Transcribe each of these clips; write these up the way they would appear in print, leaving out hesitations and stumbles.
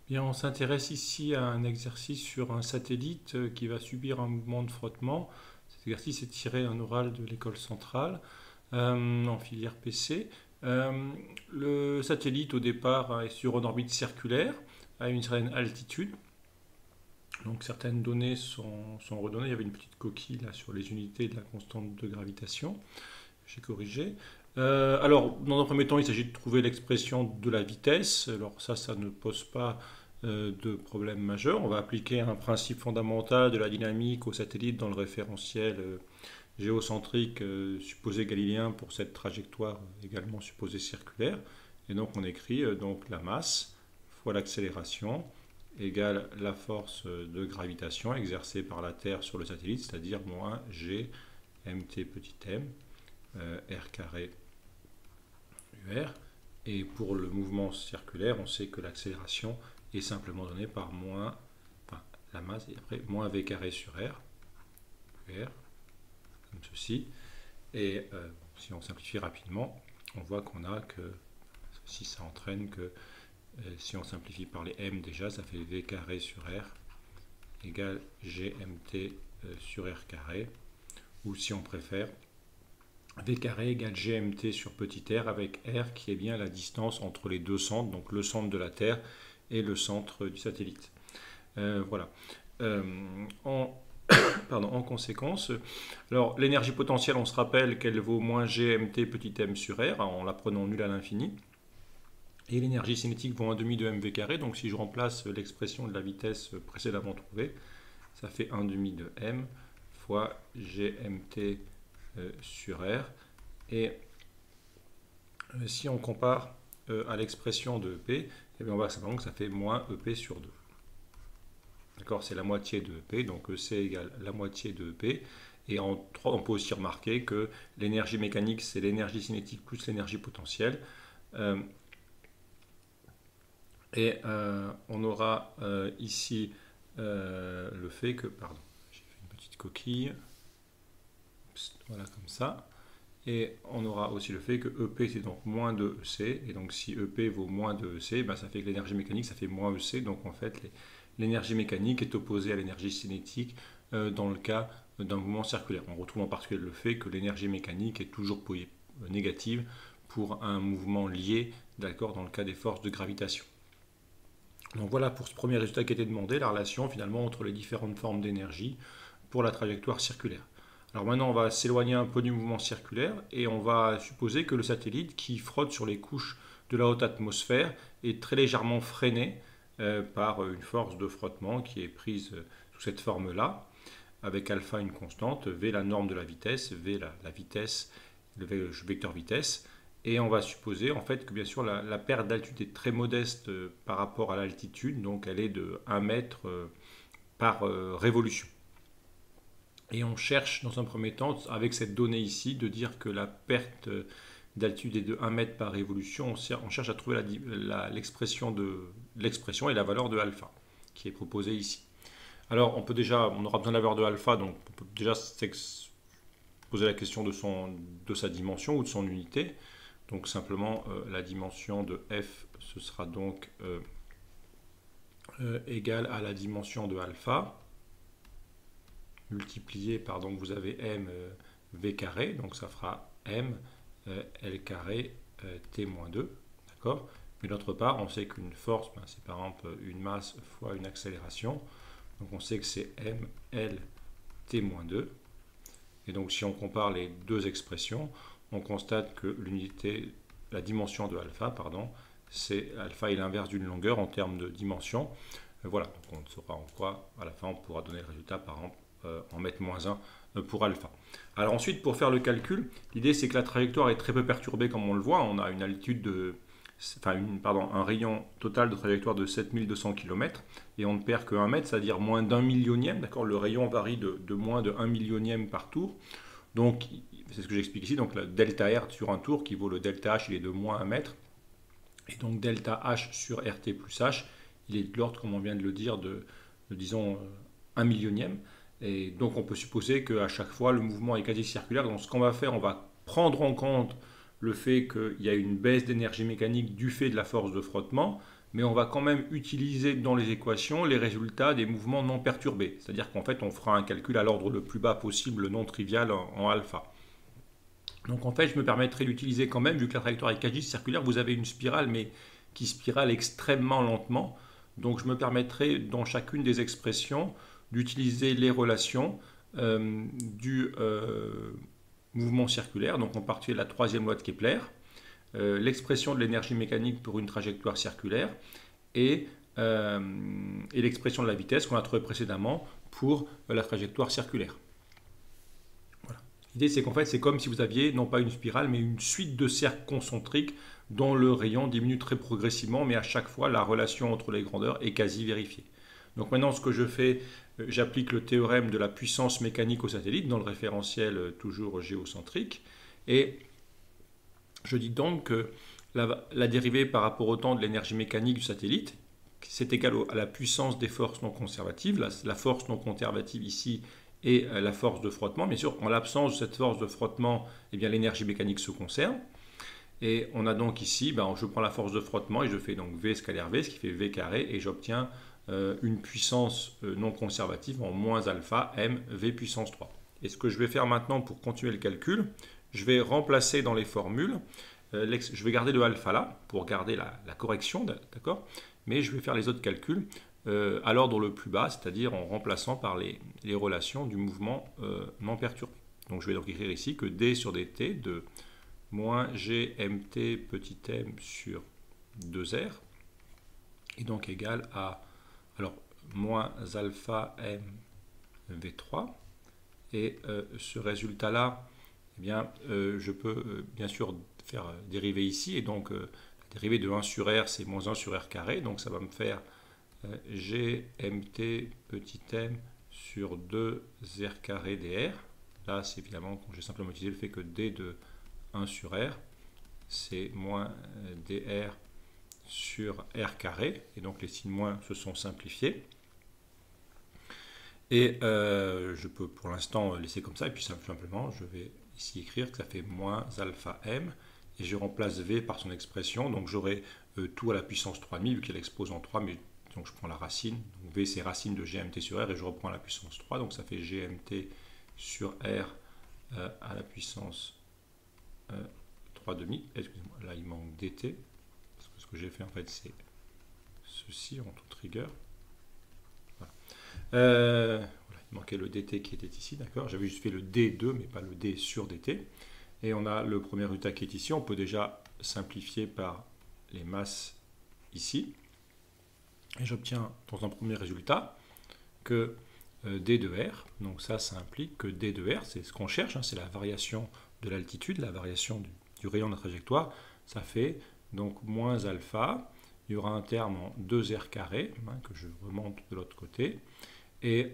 Bien, on s'intéresse ici à un exercice sur un satellite qui va subir un mouvement de frottement. Cet exercice est tiré d'un oral de l'école centrale en filière PC. Euh, le satellite au départ est sur une orbite circulaire à une certaine altitude. Donc certaines données sont redonnées. Il y avait une petite coquille là sur les unités de la constante de gravitation. J'ai corrigé. Alors, dans un premier temps, il s'agit de trouver l'expression de la vitesse. Alors ça ne pose pas de problème majeur. On va appliquer un principe fondamental de la dynamique au satellite dans le référentiel géocentrique supposé galiléen pour cette trajectoire également supposée circulaire. Et donc on écrit donc la masse fois l'accélération égale la force de gravitation exercée par la Terre sur le satellite, c'est-à-dire moins g mt petit m r carré UR. Et pour le mouvement circulaire, on sait que l'accélération est simplement donnée par moins, enfin, la masse, et après moins v carré sur r, UR, comme ceci. Et si on simplifie rapidement, on voit qu'on a que, si ça entraîne que, si on simplifie par les m déjà, ça fait v carré sur r égale gmt sur r carré, ou si on préfère, v carré égale gmt sur petit r avec r qui est bien la distance entre les deux centres, donc le centre de la Terre et le centre du satellite. Voilà. En conséquence, alors l'énergie potentielle, on se rappelle qu'elle vaut moins gmt petit m sur r en la prenant nulle à l'infini. Et l'énergie cinétique vaut 1,5 de mv carré, donc si je remplace l'expression de la vitesse précédemment trouvée, ça fait 1,5 de m fois gmt sur r. Et si on compare à l'expression de EP, eh bien on voit simplement que ça fait moins EP sur 2. D'accord, c'est la moitié de EP, donc EC égale la moitié de EP. Et on peut aussi remarquer que l'énergie mécanique, c'est l'énergie cinétique plus l'énergie potentielle. On aura ici le fait que, pardon, j'ai fait une petite coquille, voilà comme ça. Et on aura aussi le fait que EP c'est donc moins de EC, et donc si EP vaut moins de EC, ben ça fait que l'énergie mécanique ça fait moins EC, donc en fait l'énergie mécanique est opposée à l'énergie cinétique dans le cas d'un mouvement circulaire. On retrouve en particulier le fait que l'énergie mécanique est toujours négative pour un mouvement lié, d'accord, dans le cas des forces de gravitation. Donc voilà pour ce premier résultat qui était demandé, la relation finalement entre les différentes formes d'énergie pour la trajectoire circulaire. Alors maintenant, on va s'éloigner un peu du mouvement circulaire et on va supposer que le satellite qui frotte sur les couches de la haute atmosphère est très légèrement freiné par une force de frottement qui est prise sous cette forme-là, avec alpha une constante, v la norme de la vitesse, v la vitesse, le vecteur vitesse. Et on va supposer en fait que bien sûr la perte d'altitude est très modeste par rapport à l'altitude, donc elle est de 1 mètre par révolution. Et on cherche dans un premier temps, avec cette donnée ici, de dire que la perte d'altitude est de 1 mètre par révolution. On cherche à trouver l'expression et la valeur de alpha qui est proposée ici. Alors on aura besoin de la valeur de alpha, donc on peut déjà poser la question de sa dimension ou de son unité. Donc simplement la dimension de f, ce sera donc égale à la dimension de alpha multiplié par, donc vous avez m v carré, donc ça fera m l carré t-2, d'accord. Mais d'autre part, on sait qu'une force, c'est par exemple une masse fois une accélération, donc on sait que c'est m l t-2. Et donc si on compare les deux expressions, on constate que l'unité, la dimension de alpha, c'est alpha est l'inverse d'une longueur en termes de dimension. Voilà, donc on saura en quoi, à la fin, on pourra donner le résultat par exemple en mètre moins 1 pour alpha. Alors ensuite, pour faire le calcul, l'idée c'est que la trajectoire est très peu perturbée comme on le voit. On a une altitude de, un rayon total de trajectoire de 7200 km et on ne perd que 1 mètre, c'est-à-dire moins d'un millionième. D'accord, le rayon varie de moins de 1 millionième par tour. Donc, c'est ce que j'explique ici. Donc, le delta R sur un tour qui vaut le delta H, il est de moins 1 mètre. Et donc, delta H sur RT plus H, il est de l'ordre, comme on vient de le dire, disons, 1 millionième. Et donc on peut supposer qu'à chaque fois le mouvement est quasi circulaire. Donc ce qu'on va faire, on va prendre en compte le fait qu'il y a une baisse d'énergie mécanique du fait de la force de frottement, mais on va quand même utiliser dans les équations les résultats des mouvements non perturbés. C'est-à-dire qu'en fait, on fera un calcul à l'ordre le plus bas possible, non trivial en alpha. Donc en fait, je me permettrai d'utiliser quand même, vu que la trajectoire est quasi circulaire, vous avez une spirale, mais qui spirale extrêmement lentement. Donc je me permettrai, dans chacune des expressions, d'utiliser les relations du mouvement circulaire. Donc en particulier la troisième loi de Kepler, l'expression de l'énergie mécanique pour une trajectoire circulaire et l'expression de la vitesse qu'on a trouvée précédemment pour la trajectoire circulaire. Voilà. L'idée, c'est qu'en fait, c'est comme si vous aviez non pas une spirale, mais une suite de cercles concentriques dont le rayon diminue très progressivement, mais à chaque fois, la relation entre les grandeurs est quasi vérifiée. Donc maintenant, ce que je fais, j'applique le théorème de la puissance mécanique au satellite dans le référentiel toujours géocentrique, et je dis donc que la dérivée par rapport au temps de l'énergie mécanique du satellite, c'est égal à la puissance des forces non conservatives. La force non conservative ici est la force de frottement. Bien sûr, en l'absence de cette force de frottement, eh bien, l'énergie mécanique se conserve. Et on a donc ici, je prends la force de frottement et je fais donc V scalaire V, ce qui fait V carré, et j'obtiens une puissance non conservative en moins alpha m V puissance 3. Et ce que je vais faire maintenant pour continuer le calcul, je vais remplacer dans les formules, je vais garder le alpha là pour garder la correction, d'accord, mais je vais faire les autres calculs à l'ordre le plus bas, c'est-à-dire en remplaçant par les relations du mouvement non perturbé. Donc je vais donc écrire ici que d sur dt de moins gmt petit m sur 2r est donc égal à moins alpha m v3. Et ce résultat-là, eh bien, je peux bien sûr faire dériver ici, et donc la dérivée de 1 sur r, c'est moins 1 sur r carré, donc ça va me faire gmt petit m sur 2r carré dr. Là, c'est évidemment, quand j'ai simplement utilisé le fait que d de 1 sur r, c'est moins dr sur r carré, et donc les signes moins se sont simplifiés. Et je peux pour l'instant laisser comme ça, et puis simplement je vais ici écrire que ça fait moins alpha m, et je remplace v par son expression, donc j'aurai tout à la puissance 3,5, vu qu'elle expose en 3, mais donc je prends la racine, donc v c'est racine de gmt sur r, et je reprends la puissance 3, donc ça fait gmt sur r à la puissance 3,5, excusez-moi, là il manque dt, parce que ce que j'ai fait en fait c'est ceci en toute rigueur. Voilà, il manquait le dt qui était ici, d'accord. J'avais juste fait le d2, mais pas le d sur dt. Et on a le premier résultat qui est ici. On peut déjà simplifier par les masses ici. Et j'obtiens dans un premier résultat que d de r, donc ça implique que d de r, c'est ce qu'on cherche, c'est la variation de l'altitude, la variation du rayon de la trajectoire. Ça fait donc moins alpha. Il y aura un terme en 2r carré, que je remonte de l'autre côté. Et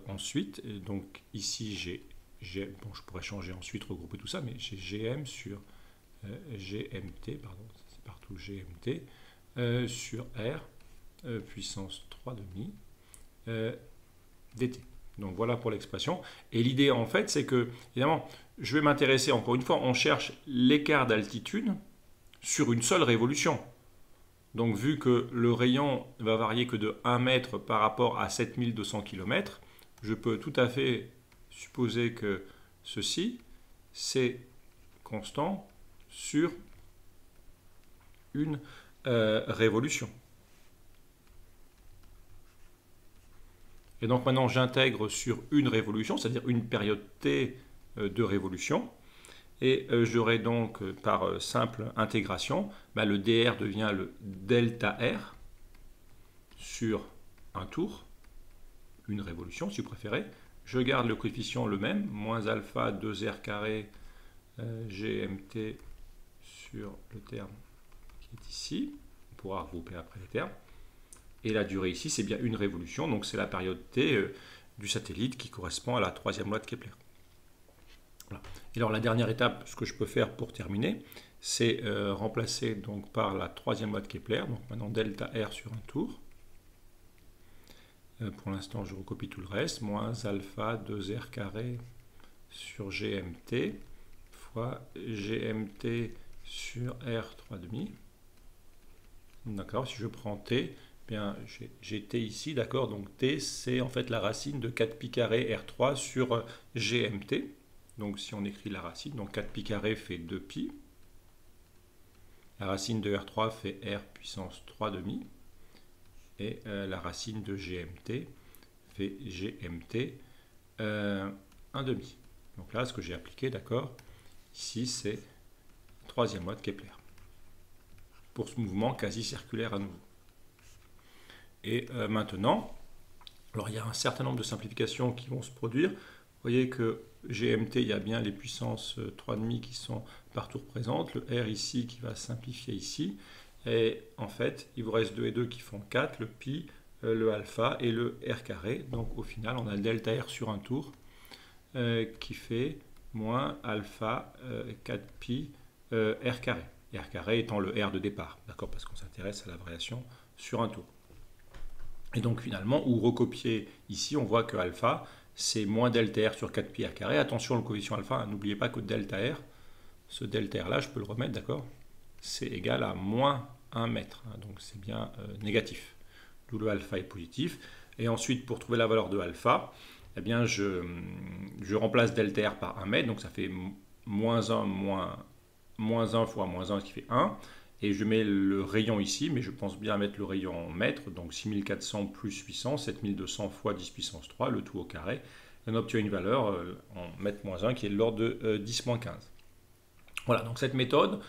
ensuite, donc ici, je pourrais changer ensuite, regrouper tout ça, mais j'ai gm sur gmt, pardon, c'est partout gmt, sur r puissance 3,5 dt. Donc voilà pour l'expression. Et l'idée, en fait, c'est que, évidemment, je vais m'intéresser, encore une fois, on cherche l'écart d'altitude sur une seule révolution. Donc vu que le rayon va varier que de 1 mètre par rapport à 7200 km, je peux tout à fait supposer que ceci, c'est constant sur une révolution. Et donc maintenant j'intègre sur une révolution, c'est-à-dire une période t de révolution. Et j'aurai donc, par simple intégration, le dr devient le delta r sur un tour, une révolution si vous préférez. Je garde le coefficient le même, moins alpha 2r carré gmt sur le terme qui est ici. On pourra regrouper après les termes. Et la durée ici, c'est bien une révolution, donc c'est la période t du satellite qui correspond à la troisième loi de Kepler. Voilà. Et alors la dernière étape, ce que je peux faire pour terminer, c'est remplacer donc par la troisième loi de Kepler, donc maintenant delta R sur un tour. Pour l'instant, je recopie tout le reste, moins alpha 2R carré sur GMT fois GMT sur R 3,5. D'accord, si je prends t, bien j'ai t ici, d'accord, donc t c'est en fait la racine de 4pi carré R3 sur GMT. Donc si on écrit la racine, donc 4pi carré fait 2pi. La racine de R3 fait R puissance 3 demi. Et la racine de GMT fait GMT 1 demi. Donc là, ce que j'ai appliqué, d'accord, ici c'est troisième loi de Kepler. Pour ce mouvement quasi circulaire à nouveau. Et maintenant, alors il y a un certain nombre de simplifications qui vont se produire. Vous voyez que GMT, il y a bien les puissances 3,5 qui sont partout présentes, le R ici qui va simplifier ici, et en fait, il vous reste 2 et 2 qui font 4, le pi, le alpha et le R carré. Donc au final, on a le delta R sur un tour qui fait moins alpha 4pi R carré. R carré étant le R de départ, d'accord, parce qu'on s'intéresse à la variation sur un tour. Et donc finalement, ou recopier ici, on voit que alpha, c'est moins delta R sur 4pi R carré. Attention, le coefficient alpha, hein, n'oubliez pas que delta R, ce delta R là, je peux le remettre, d'accord, c'est égal à moins 1 mètre, hein, donc c'est bien négatif. D'où le alpha est positif. Et ensuite, pour trouver la valeur de alpha, eh bien, je remplace delta R par 1 mètre, donc ça fait moins 1 fois moins 1, ce qui fait 1. Et je mets le rayon ici, mais je pense bien mettre le rayon en mètres, donc 6400 plus 800, 7200 fois 10 puissance 3, le tout au carré. Et on obtient une valeur en mètres moins 1 qui est de l'ordre de 10-15. Voilà, donc cette méthode,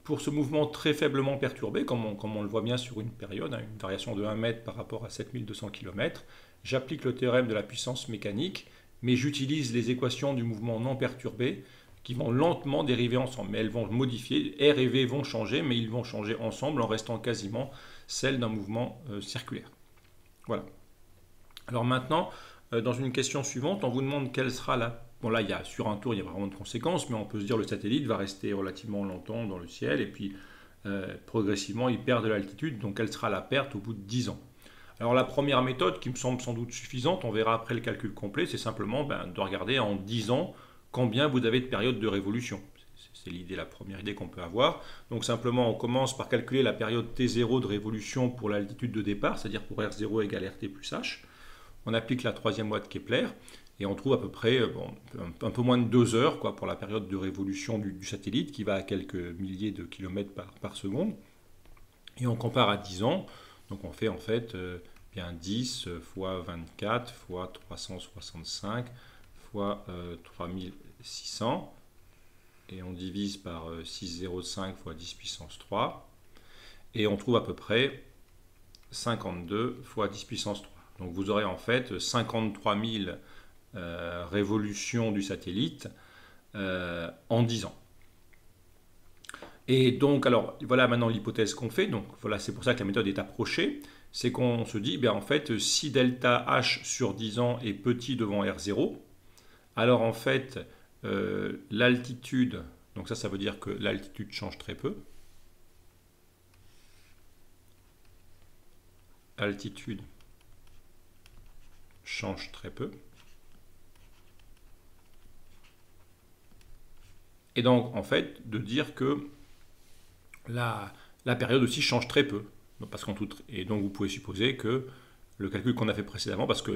pour ce mouvement très faiblement perturbé, comme on le voit bien sur une période, hein, une variation de 1 mètre par rapport à 7200 km, j'applique le théorème de la puissance mécanique, mais j'utilise les équations du mouvement non perturbé, qui vont lentement dériver ensemble, mais elles vont modifier, R et V vont changer, mais ils vont changer ensemble en restant quasiment celles d'un mouvement circulaire. Voilà. Alors maintenant, dans une question suivante, on vous demande quelle sera la... Bon là, sur un tour, il y a vraiment de conséquences, mais on peut se dire le satellite va rester relativement longtemps dans le ciel, et puis progressivement, il perd de l'altitude, donc quelle sera la perte au bout de 10 ans? Alors la première méthode, qui me semble sans doute suffisante, on verra après le calcul complet, c'est simplement de regarder en 10 ans combien vous avez de périodes de révolution. C'est l'idée, la première idée qu'on peut avoir. Donc simplement, on commence par calculer la période T0 de révolution pour l'altitude de départ, c'est-à-dire pour R0 égale RT plus H. On applique la troisième loi de Kepler et on trouve à peu près un peu moins de 2 heures pour la période de révolution du satellite qui va à quelques milliers de kilomètres par seconde. Et on compare à 10 ans. Donc on fait en fait bien 10 fois 24 fois 365 fois 3600 et on divise par 6,05 fois 10 puissance 3 et on trouve à peu près 52 fois 10 puissance 3. Donc vous aurez en fait 53 000 révolutions du satellite en 10 ans. Et donc, alors, voilà maintenant l'hypothèse qu'on fait. Donc, voilà, c'est pour ça que la méthode est approchée. C'est qu'on se dit, en fait, si delta H sur 10 ans est petit devant R0, alors en fait, l'altitude, donc ça veut dire que l'altitude change très peu. Altitude change très peu. Et donc, en fait, de dire que la période aussi change très peu. Et donc, vous pouvez supposer que le calcul qu'on a fait précédemment, parce que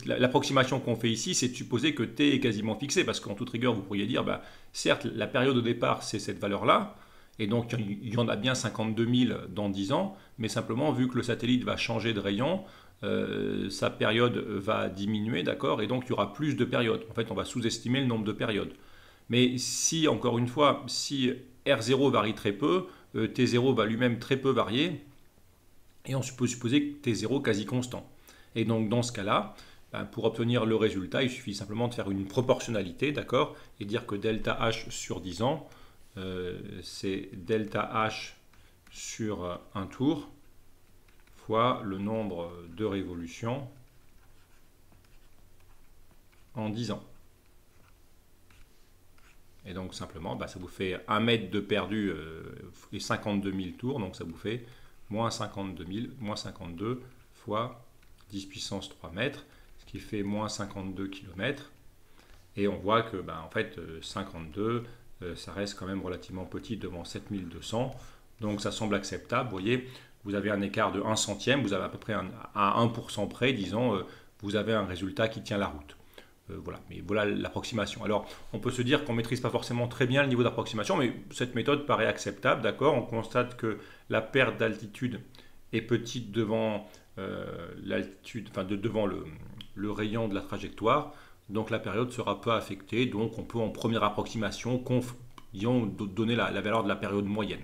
l'approximation qu'on fait ici, c'est de supposer que t est quasiment fixé, parce qu'en toute rigueur, vous pourriez dire, certes, la période de départ, c'est cette valeur-là, et donc il y en a bien 52 000 dans 10 ans, mais simplement, vu que le satellite va changer de rayon, sa période va diminuer, d'accord, et donc il y aura plus de périodes. En fait, on va sous-estimer le nombre de périodes. Mais si, encore une fois, si R0 varie très peu, T0 va lui-même très peu varier, et on peut supposer que T0 quasi constant. Et donc dans ce cas-là, pour obtenir le résultat, il suffit simplement de faire une proportionnalité, d'accord, et dire que delta H sur 10 ans, c'est delta H sur un tour, fois le nombre de révolutions en 10 ans. Et donc simplement, ça vous fait 1 mètre de perdu et 52 000 tours, donc ça vous fait moins 52 000, moins 52 fois 10 puissance 3 mètres, ce qui fait moins 52 km. Et on voit que en fait 52, ça reste quand même relativement petit devant 7200. Donc ça semble acceptable. Vous voyez, vous avez un écart de 1 centième, vous avez à peu près à 1% près, disons, vous avez un résultat qui tient la route. Voilà, mais voilà l'approximation. Alors, on peut se dire qu'on ne maîtrise pas forcément très bien le niveau d'approximation, mais cette méthode paraît acceptable, d'accord. On constate que la perte d'altitude est petite devant l'altitude, enfin devant le rayon de la trajectoire, donc la période sera peu affectée, donc on peut en première approximation, donner la valeur de la période moyenne.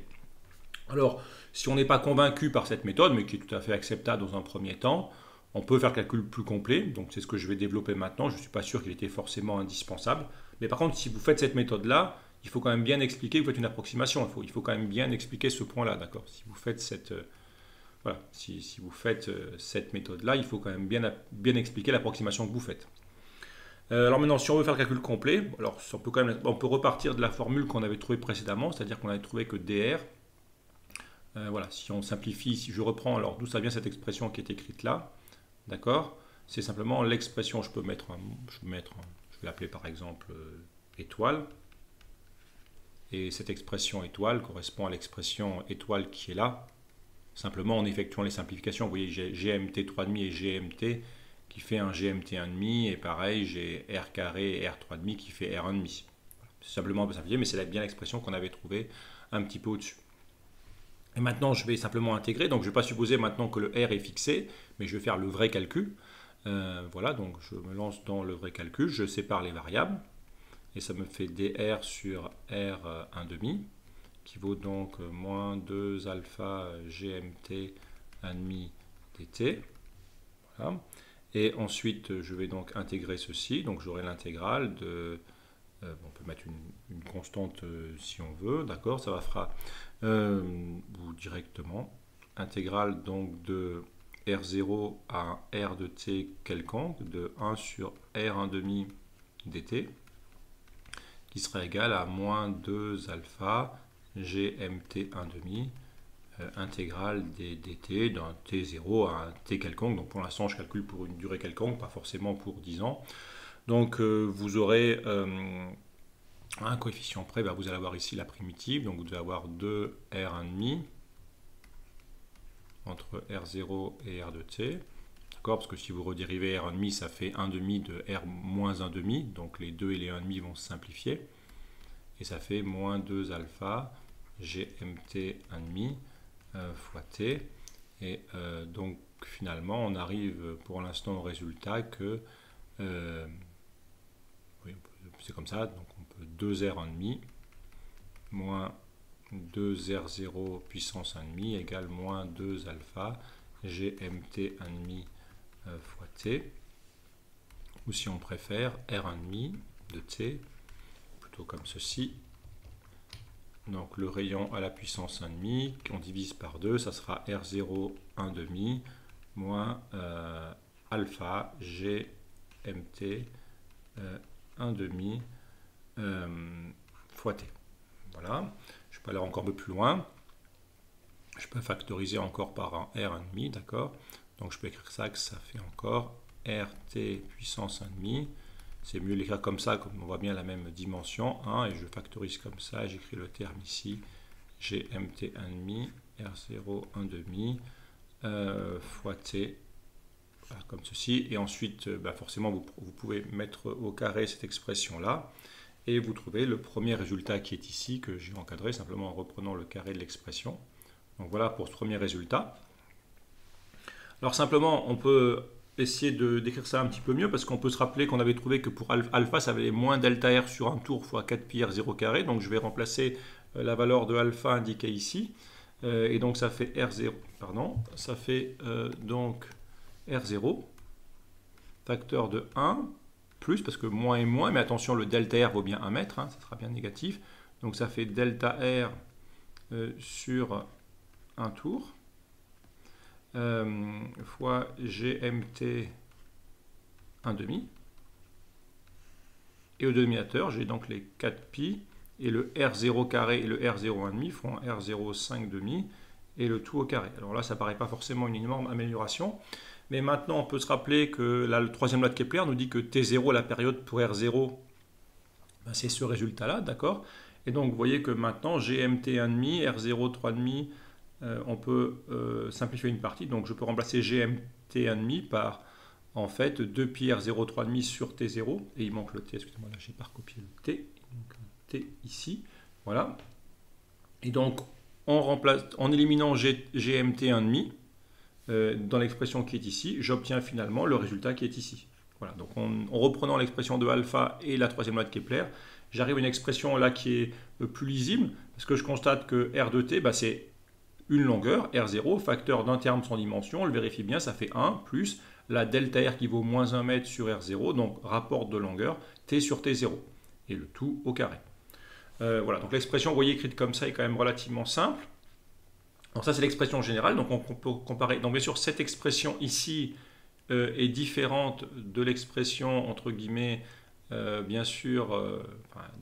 Alors, si on n'est pas convaincu par cette méthode, mais qui est tout à fait acceptable dans un premier temps, on peut faire le calcul plus complet, donc c'est ce que je vais développer maintenant. Je ne suis pas sûr qu'il était forcément indispensable. Mais par contre, si vous faites cette méthode-là, il faut quand même bien expliquer que vous faites une approximation. Il faut quand même bien expliquer ce point-là, d'accord. Si vous faites si vous faites cette méthode-là, il faut quand même bien expliquer l'approximation que vous faites. Alors maintenant, si on veut faire le calcul complet, alors on peut repartir de la formule qu'on avait trouvée précédemment, c'est-à-dire qu'on avait trouvé que dr, voilà, si on simplifie, si je reprends, alors d'où ça vient cette expression qui est écrite là, d'accord, c'est simplement l'expression, je vais l'appeler par exemple étoile, et cette expression étoile correspond à l'expression étoile qui est là, simplement en effectuant les simplifications. Vous voyez, j'ai GMT 3,5 et GMT qui fait un GMT 1,5, et pareil, j'ai R carré et R 3,5 qui fait R 1,5. C'est simplement un peu simplifié, mais c'est bien l'expression qu'on avait trouvée un petit peu au-dessus. Et maintenant, je vais simplement intégrer. Donc, je ne vais pas supposer maintenant que le R est fixé, mais je vais faire le vrai calcul. Voilà, donc je me lance dans le vrai calcul. Je sépare les variables. Et ça me fait dr sur R 1,5, qui vaut donc moins 2 alpha GMT 1,5 dt. Voilà. Et ensuite, je vais donc intégrer ceci. Donc, j'aurai l'intégrale de... on peut mettre une constante si on veut, d'accord. Ça va fera... ou directement, intégrale donc de R0 à R de t quelconque, de 1 sur R1,5 dt, qui sera égal à moins 2 alpha GMT 1,5, intégrale des dt d'un t0 à un t quelconque. Donc pour l'instant, je calcule pour une durée quelconque, pas forcément pour 10 ans. Donc vous aurez... un coefficient près, vous allez avoir ici la primitive, donc vous devez avoir 2 R1,5 entre R0 et R de t, d'accord, parce que si vous redérivez R1,5, ça fait 1,5 de R moins 1,5, donc les 2 et les 1,5 vont se simplifier, et ça fait moins 2 alpha GMT 1,5 fois t, et donc finalement on arrive pour l'instant au résultat que oui, c'est comme ça, donc on peut 2R1,5 moins 2R0 puissance 1,5 égale moins 2 alpha GMT 1,5 fois t, ou si on préfère R1,5 de t, plutôt comme ceci. Donc le rayon à la puissance 1,5, on divise par 2, ça sera R0 1,5 moins alpha GMT 1,5 fois t. Voilà, je peux aller encore un peu plus loin. Je peux factoriser encore par un R1,5, d'accord. Donc je peux écrire ça, que ça fait encore RT puissance 1,5. C'est mieux l'écrire comme ça, comme on voit bien la même dimension, hein, et je factorise comme ça, j'écris le terme ici, GMT 1,5, R0 1,5 fois t, voilà, comme ceci, et ensuite forcément vous pouvez mettre au carré cette expression là, et vous trouvez le premier résultat qui est ici, que j'ai encadré simplement en reprenant le carré de l'expression. Donc voilà pour ce premier résultat. Alors simplement, on peut essayer de décrire ça un petit peu mieux, parce qu'on peut se rappeler qu'on avait trouvé que pour alpha, ça valait moins delta R sur un tour fois 4 pi R0 carré, donc je vais remplacer la valeur de alpha indiquée ici, et donc ça fait R0, pardon, ça fait donc R0, facteur de 1, plus, parce que moins et moins, mais attention, le delta R vaut bien 1 mètre, hein, ça sera bien négatif, donc ça fait delta R sur un tour, fois GMT 1,5, et au dénominateur, j'ai donc les 4 pi, et le R0 carré et le R0 1,5 font R0 5,5, et le tout au carré. Alors là, ça ne paraît pas forcément une énorme amélioration, mais maintenant, on peut se rappeler que là, le troisième loi de Kepler nous dit que T0, la période pour R0, c'est ce résultat-là, d'accord? Et donc, vous voyez que maintenant, GMT 1,5, R0 3,5, on peut simplifier une partie. Donc, je peux remplacer GMT 1,5 par, en fait, 2 pi R0 3,5 sur T0. Et il manque le T, excusez-moi, là, j'ai pas recopié le T. Donc, T ici, voilà. Et donc, en éliminant GMT 1,5 dans l'expression qui est ici, j'obtiens finalement le résultat qui est ici. Voilà, donc en reprenant l'expression de alpha et la troisième loi de Kepler, j'arrive à une expression là qui est plus lisible, parce que je constate que R de t, c'est une longueur, R0, facteur d'un terme sans dimension, on le vérifie bien, ça fait 1, plus la delta R qui vaut moins 1 mètre sur R0, donc rapport de longueur, t sur T0, et le tout au carré. Voilà, donc l'expression, vous voyez, écrite comme ça, est quand même relativement simple. Donc ça, c'est l'expression générale, donc on peut comparer. Donc bien sûr, cette expression ici est différente de l'expression, entre guillemets, bien sûr,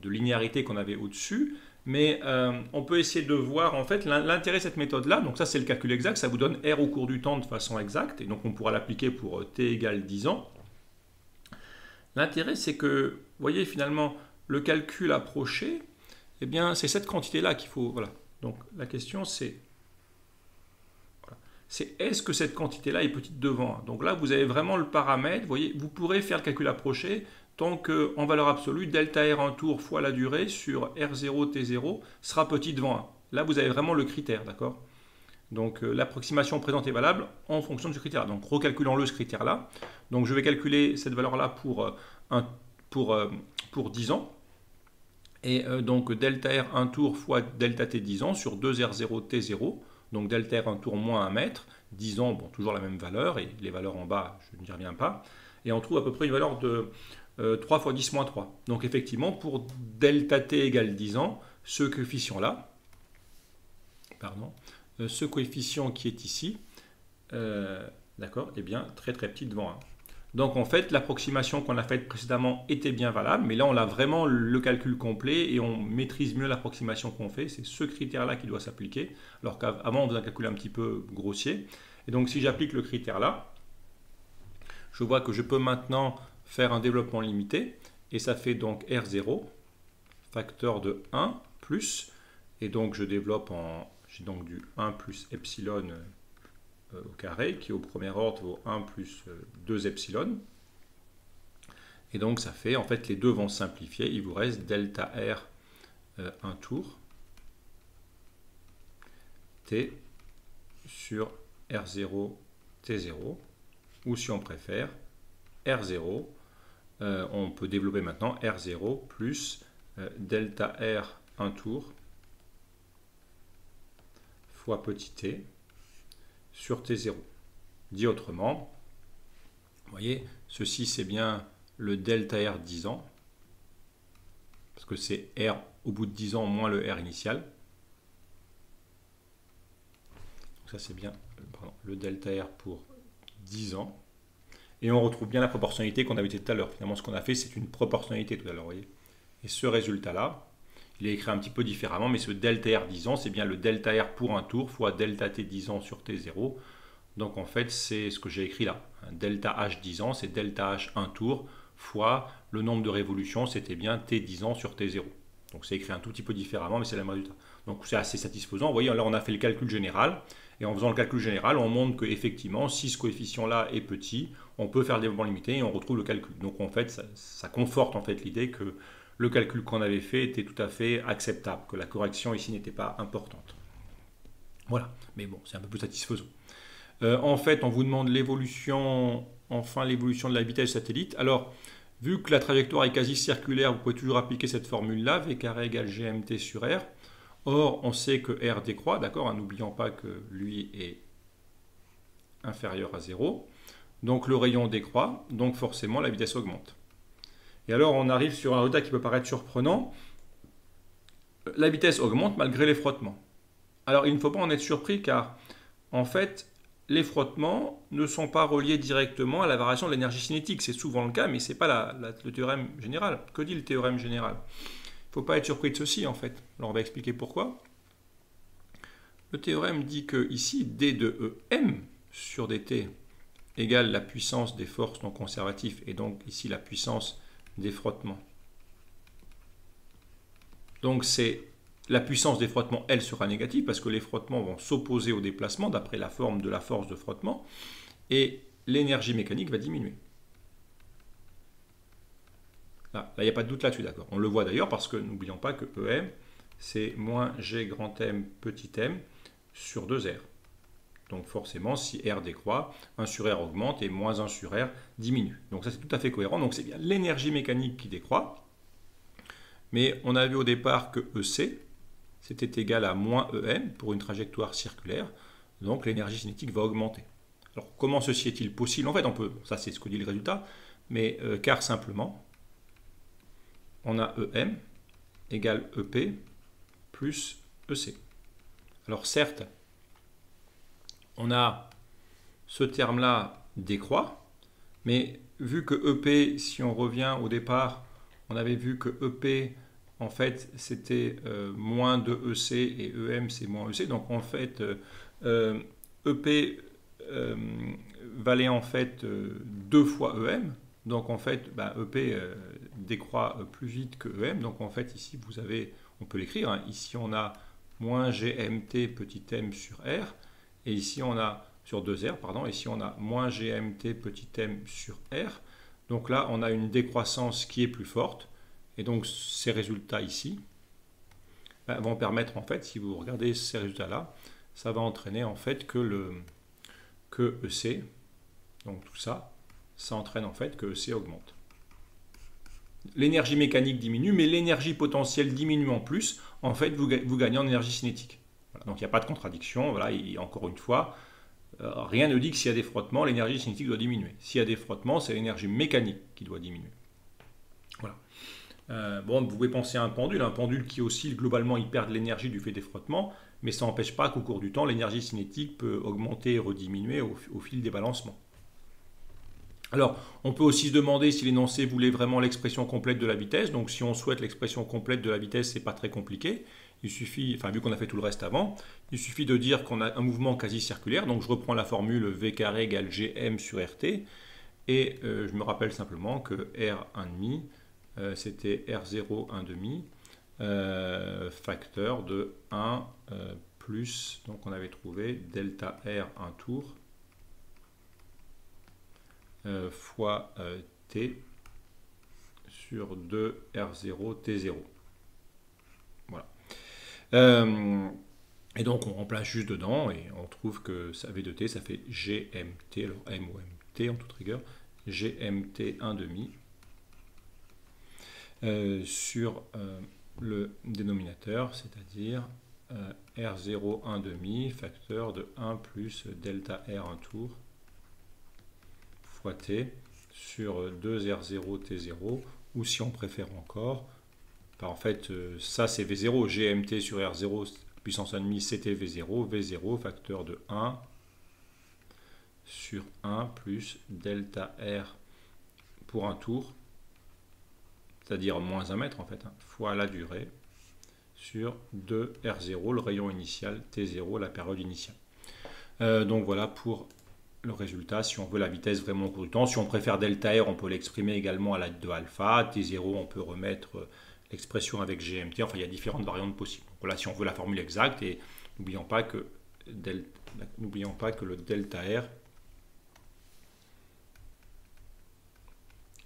de linéarité qu'on avait au-dessus, mais on peut essayer de voir, en fait, l'intérêt de cette méthode-là. Donc ça, c'est le calcul exact, ça vous donne R au cours du temps de façon exacte, et donc on pourra l'appliquer pour t égale 10 ans. L'intérêt, c'est que, vous voyez, finalement, le calcul approché, eh bien, c'est cette quantité-là qu'il faut... Voilà. Donc la question, c'est est-ce que cette quantité-là est petite devant 1? Donc là, vous avez vraiment le paramètre. Vous voyez, vous pourrez faire le calcul approché tant qu'en valeur absolue, delta R un tour fois la durée sur R0 T0 sera petit devant 1. Là, vous avez vraiment le critère, d'accord? Donc l'approximation présente est valable en fonction de ce critère-là. Donc recalculons-le ce critère-là. Donc je vais calculer cette valeur-là pour 10 ans. Et donc delta R 1 tour fois delta T 10 ans sur 2R0 T0. Donc delta R un tour moins 1 mètre. 10 ans, bon, toujours la même valeur. Et les valeurs en bas, je n'y reviens pas. Et on trouve à peu près une valeur de 3 fois 10 moins 3. Donc effectivement, pour delta T égale 10 ans, ce coefficient-là, ce coefficient qui est ici, d'accord, est bien très très petit devant 1. Donc en fait, l'approximation qu'on a faite précédemment était bien valable, mais là on a vraiment le calcul complet et on maîtrise mieux l'approximation qu'on fait. C'est ce critère-là qui doit s'appliquer, alors qu'avant on faisait un calcul un petit peu grossier. Et donc si j'applique le critère-là, je vois que je peux maintenant faire un développement limité, et ça fait donc R0, facteur de 1 plus, et donc je développe j'ai donc du 1 plus epsilon au carré, qui au premier ordre vaut 1 plus 2 epsilon. Et donc ça fait, en fait, les deux vont simplifier. Il vous reste delta R 1 tour T sur R0 T0. Ou si on préfère, R0. On peut développer maintenant R0 plus delta R 1 tour fois petit t sur T0. Dit autrement, vous voyez, ceci c'est bien le delta R 10 ans, parce que c'est R au bout de 10 ans moins le R initial. Donc ça c'est bien le delta R pour 10 ans. Et on retrouve bien la proportionnalité qu'on avait été tout à l'heure. Finalement, ce qu'on a fait, c'est une proportionnalité tout à l'heure, vous voyez. Et ce résultat-là, il est écrit un petit peu différemment, mais ce delta R 10 ans, c'est bien le delta R pour un tour fois delta T 10 ans sur T0. Donc en fait, c'est ce que j'ai écrit là. Delta H 10 ans, c'est delta H 1 tour fois le nombre de révolutions, c'était bien T 10 ans sur T0. Donc c'est écrit un tout petit peu différemment, mais c'est le même résultat. Donc c'est assez satisfaisant. Vous voyez, là on a fait le calcul général, et en faisant le calcul général, on montre qu'effectivement, si ce coefficient-là est petit, on peut faire le développement limité et on retrouve le calcul. Donc en fait, ça conforte en fait l'idée que le calcul qu'on avait fait était tout à fait acceptable, que la correction ici n'était pas importante. Voilà, mais bon, c'est un peu plus satisfaisant. En fait, on vous demande l'évolution, enfin l'évolution de la vitesse du satellite. Alors, vu que la trajectoire est quasi circulaire, vous pouvez toujours appliquer cette formule-là, V carré égale GMT sur R. Or, on sait que R décroît, d'accord, n'oublions pas que lui est inférieur à 0. Donc le rayon décroît, donc forcément la vitesse augmente. Et alors on arrive sur un résultat qui peut paraître surprenant. La vitesse augmente malgré les frottements. Alors il ne faut pas en être surpris car en fait les frottements ne sont pas reliés directement à la variation de l'énergie cinétique. C'est souvent le cas, mais ce n'est pas le théorème général. Que dit le théorème général? Il ne faut pas être surpris de ceci en fait. Alors on va expliquer pourquoi. Le théorème dit que ici d de em sur dt égale la puissance des forces non conservatives et donc ici la puissance des frottements Donc c'est la puissance des frottements, elle sera négative parce que les frottements vont s'opposer au déplacement d'après la forme de la force de frottement et l'énergie mécanique va diminuer. Là, il n'y a pas de doute là-dessus, d'accord. On le voit d'ailleurs parce que n'oublions pas que EM, c'est moins G grand M petit m sur 2R. Donc forcément, si R décroît, 1 sur R augmente et moins 1 sur R diminue. Donc ça, c'est tout à fait cohérent. Donc c'est bien l'énergie mécanique qui décroît. Mais on a vu au départ que EC, c'était égal à moins EM pour une trajectoire circulaire. Donc l'énergie cinétique va augmenter. Alors comment ceci est-il possible? En fait, on peut, ça c'est ce que dit le résultat, mais car simplement, on a EM égale EP plus EC. Alors certes, on a ce terme-là décroît, mais vu que EP, si on revient au départ, on avait vu que EP, en fait, c'était moins de EC et EM, c'est moins EC. Donc en fait, EP valait en fait 2 fois EM. Donc en fait, EP décroît plus vite que EM. Donc en fait, ici, vous avez, on peut l'écrire, hein, ici on a moins GMT petit m sur R. Et ici, on a sur 2R, pardon, ici on a moins GMT petit m sur R. Donc là, on a une décroissance qui est plus forte. Et donc, ces résultats ici vont permettre, en fait, si vous regardez ces résultats-là, ça va entraîner, en fait, que EC, donc tout ça, ça entraîne, en fait, que EC augmente. L'énergie mécanique diminue, mais l'énergie potentielle diminue en plus. En fait, vous gagnez en énergie cinétique. Voilà, donc il n'y a pas de contradiction. Voilà, et encore une fois, rien ne dit que s'il y a des frottements, l'énergie cinétique doit diminuer. S'il y a des frottements, c'est l'énergie mécanique qui doit diminuer. Voilà. Bon, vous pouvez penser à un pendule qui oscille globalement, il perd de l'énergie du fait des frottements, mais ça n'empêche pas qu'au cours du temps, l'énergie cinétique peut augmenter et rediminuer au fil des balancements. Alors, on peut aussi se demander si l'énoncé voulait vraiment l'expression complète de la vitesse. Donc, si on souhaite l'expression complète de la vitesse, c'est pas très compliqué. Il suffit, enfin, vu qu'on a fait tout le reste avant, il suffit de dire qu'on a un mouvement quasi circulaire. Donc, je reprends la formule V carré égale Gm sur RT. Et je me rappelle simplement que R1,5, c'était R0 1,5, facteur de 1 plus, donc on avait trouvé delta R 1 tour, fois T sur 2 R0 T0. Voilà. Et donc on remplace juste dedans et on trouve que ça V de T, ça fait GMT, alors M ou MT en toute rigueur, GMT 1,5 sur le dénominateur, c'est-à-dire R0 1,5 facteur de 1 plus delta R 1 tour fois T sur 2R0 T0, ou si on préfère encore, en fait ça c'est V0, GMT sur R0 puissance 1,5 c'était V0, V0 facteur de 1 sur 1 plus delta R pour un tour, c'est-à-dire moins 1 mètre en fait, hein, fois la durée, sur 2R0, le rayon initial, T0, la période initiale. Donc voilà pour le résultat, si on veut la vitesse vraiment au cours du temps. Si on préfère delta R, on peut l'exprimer également à l'aide de alpha. T0, on peut remettre l'expression avec GMT. Enfin, il y a différentes variantes possibles. Donc voilà, si on veut la formule exacte, et n'oublions pas que le delta R,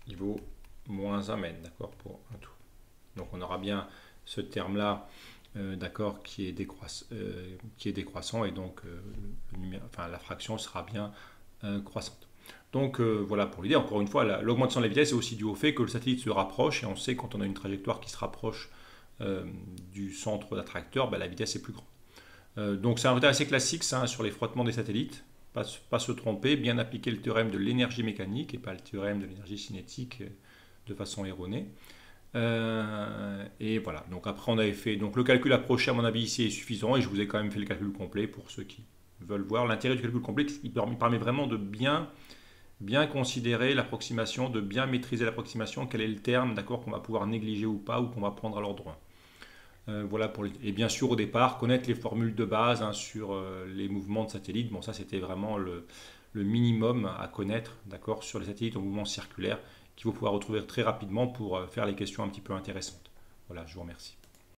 il vaut moins 1 mètre, d'accord, pour un tour. Donc on aura bien ce terme-là, d'accord, qui est décroissant, et donc la fraction sera bien croissante. Donc voilà pour l'idée. Encore une fois, l'augmentation de la vitesse est aussi due au fait que le satellite se rapproche, et on sait quand on a une trajectoire qui se rapproche du centre d'attracteur, la vitesse est plus grande. Donc c'est un résultat assez classique ça, sur les frottements des satellites. Pas se tromper, bien appliquer le théorème de l'énergie mécanique et pas le théorème de l'énergie cinétique de façon erronée. Et voilà, donc après on avait fait, donc le calcul approché à mon avis ici est suffisant, et je vous ai quand même fait le calcul complet pour ceux qui veulent voir. L'intérêt du calcul complet, il permet vraiment de bien considérer l'approximation, de bien maîtriser l'approximation, quel est le terme, d'accord, qu'on va pouvoir négliger ou pas, ou qu'on va prendre à l'ordre 1. Voilà et bien sûr au départ connaître les formules de base, hein, sur les mouvements de satellites. Bon, ça c'était vraiment le minimum à connaître, d'accord, sur les satellites en mouvement circulaire, qu'il faut pouvoir retrouver très rapidement pour faire les questions un petit peu intéressantes. Voilà, je vous remercie.